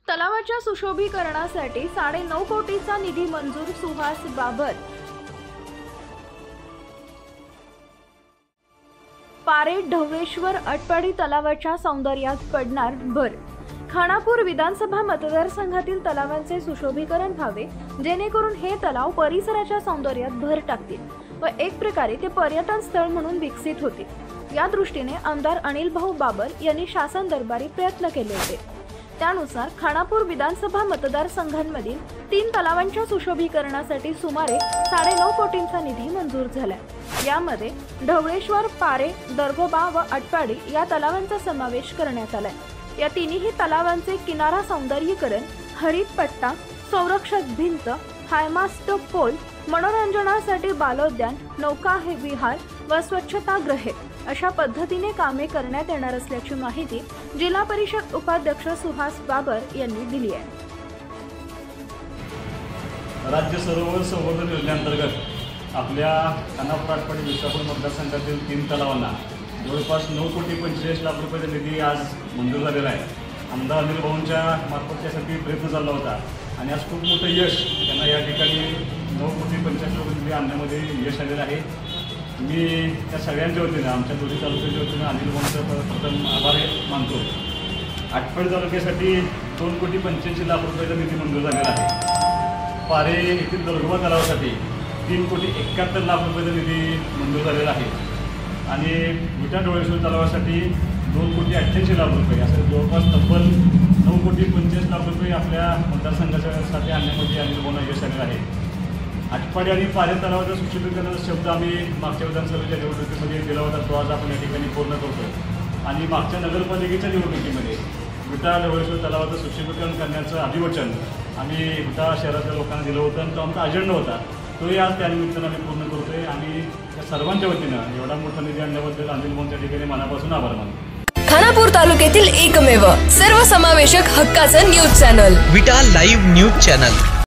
तलावाच्या सुशोभीकरणासाठी 9.5 कोटीचा निधी मंजूर, सुहास बाबर। पारे ढवळेश्वर अटपाडी तलावाच्या सौंदर्यात पडणार भर। खानापूर विधानसभा मतदारसंघातील तलावांचे सुशोभीकरण व्हावे, जेणेकरून हे तलाव परिसराच्या सौंदर्यात भर टाकतील व एक प्रकारे ते पर्यटन स्थळ म्हणून विकसित होतील। या दृष्टीने आमदार अनिल भाऊ बाबर यांनी शासन दरबारी प्रयत्न केले होते। त्यानुसार खानापूर विधानसभा मतदारसंघांमधील 3 तलावांच्या सुशोभीकरणासाठी सुमारे 9.5 कोटींचा निधी मंजूर झाला। यामध्ये ढवळेश्वर, पारे, दर्गोबा व अटपाडी या तलावांचा समावेश करण्यात आलाय। या तिन्ही तलावांचे किनारा सौंदर्यीकरण, हरित पट्टा, संरक्षक भिंत, हायमास्ट पोल, मनोरंजनासाठी बालोद्यान, नौका विहार व स्वच्छतागृहे अशा पद्धतीने कामे करण्यात येणार असल्याची माहिती जिल्हा परिषद उपाध्यक्ष सुहास बाबर यांनी दिली आहे। राज्य सरोवर संवर्धन योजनेअंतर्गत आपल्या खानापूर अटपाडी विसापूर मतदारसंघातील 3 तलावांना जवळपास 9.45 लाख रुपयाचा निधी आज मंजूर झालेला आहे। आमदार अनिल भाऊंच्या मार्फत त्यासाठी प्रयत्न चालला होता आणि आज खूप मोठं यश त्यांना या ठिकाणी 9.45 कोटी निधी आणण्यामध्ये यश आलेलं आहे। मी त्या सगळ्यांच्या वतीनं, आमच्या दोन्ही तालुक्याच्या वतीनं अनिल भाऊंचं प्रथम आभार मानतो। अटपाडी तालुक्यासाठी 2.85 लाख रुपयाचा निधी मंजूर झालेला आहे। पारे येथील दर्गोबा तलावासाठी 3.71 लाख रुपयाचा निधी मंजूर झालेला आहे आणि विटा ढवळेश्वर तलावासाठी 2.88 लाख रुपये, असं जवळपास तब्बल 9.25 लाख रुपये आपल्या मतदारसंघासाठी आणण्यामध्ये अनिल भाऊंना यश आलेलं आहे। अटपाडी आणि पारे तलावाचा सुशोभीकरणाचा शब्द आम्ही मागच्या विधानसभेच्या निवडणुकीमध्ये दिला होता, तो आज आपण या ठिकाणी पूर्ण करतो आणि मागच्या नगरपालिकेच्या निवडणुकीमध्ये विटा ढवळेश्वर तलावाचं सुशोभीकरण करण्याचं अभिवचन आम्ही विटा शहरातल्या लोकांना दिलं होतं आणि तो आमचा अजेंडा होता, तोही आज त्यानिमित्तानं आम्ही पूर्ण करतोय आणि त्या सर्वांच्या वतीनं एवढा मोठा निधी आणल्याबद्दल अनिल भाऊंच्या ठिकाणी मनापासून आभार मानतो। खानापूर तालुक्यातील एकमेव सर्वसमावेशक हक्काचं न्यूज चॅनल विटा लाईव्ह न्यूज चॅनल।